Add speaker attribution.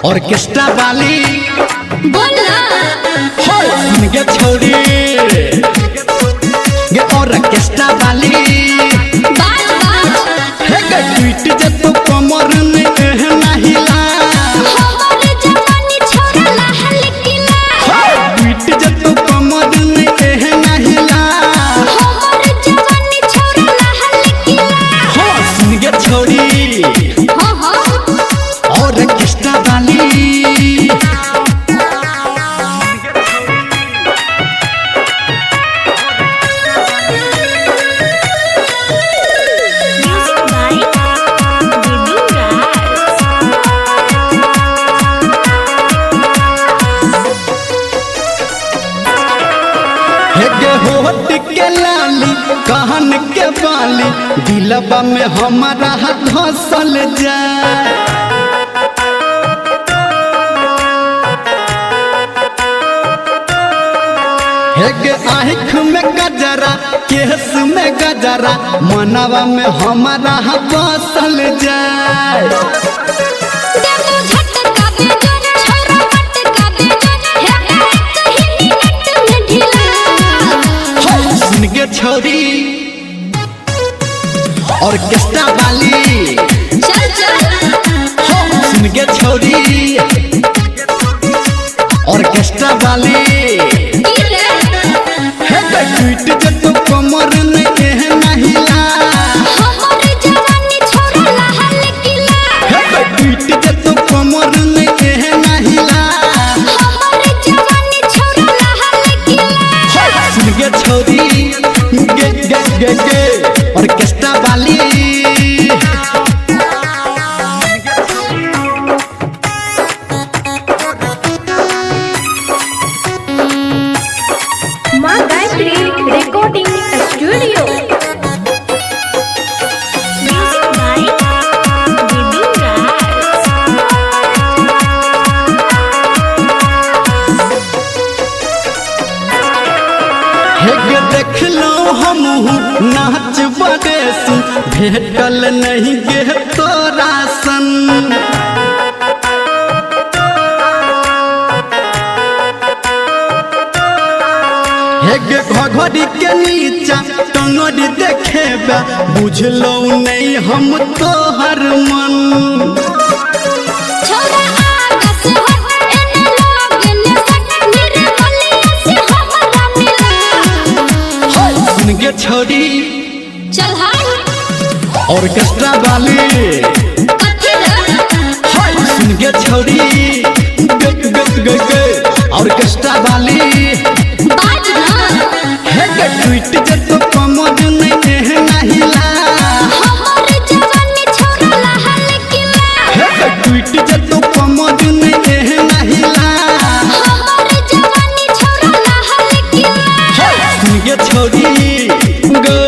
Speaker 1: orchestra वाली
Speaker 2: बोला
Speaker 1: सुन के छोड़ी ये ऑर्केस्ट्रा वाली
Speaker 2: बात
Speaker 1: हे के ट्वीट जे तो कमर में कहना हिला
Speaker 2: हमर जवानी छोरा लाल किला
Speaker 1: ट्वीट जे तो कमर में कहना हिला
Speaker 2: हमर जवानी छोरा लाल किला
Speaker 1: सुन के छोड़ी
Speaker 2: हां
Speaker 1: ऑर्केस्ट्रा वाली होट के लाली कहन के बाली दिलबा में हमारा धसल जाए हेगे आँख में गजरा केस में गजरा मनवा में हमारा बसल जाए
Speaker 2: देखो झटका दे जो छोरा पटका दे जो हे कहीं मिनट में ढीला
Speaker 1: सुन के छोड़ी ऑर्केस्ट्रा वाली
Speaker 2: चल
Speaker 1: सुन के छोड़ी ऑर्केस्ट्रा वाली ट्वीट जे तो कमर में कहना हिला
Speaker 2: हमर जवानी छोरा लाल किला
Speaker 1: ट्वीट जे तो कमर में कहना हिला
Speaker 2: हमर जवानी छोरा लाल किला
Speaker 1: सुन के छोड़ी गे ऑर्केस्ट्रा वाली
Speaker 3: माँ Gayatri recording studio music by
Speaker 1: हेगे देख लो हम नाच बदेसु भेटल नहीं गे तोरा सन हेगे घघरी के नीचा टंगरी देखेबा बुझलो नहीं हम तोहर मन
Speaker 2: छोरा आगा से हट एने लोग ने सट निर्मलिया से हमरा मिला
Speaker 1: सुन के छोड़ी
Speaker 2: चल हाय
Speaker 1: ऑर्केस्ट्रा वाली
Speaker 2: कथी रे
Speaker 1: सुन के छोड़ी गे ऑर्केस्ट्रा वाली
Speaker 2: बात ना
Speaker 1: हेगे ट्वीट जे तो कमर में कहना हिला
Speaker 2: हमर जवानी छोरा लाल किला
Speaker 1: हेगे ट्वीट जे तो कमर में कहना हिला
Speaker 2: हमर जवानी छोरा लाल किला
Speaker 1: सुन के छोड़ी गे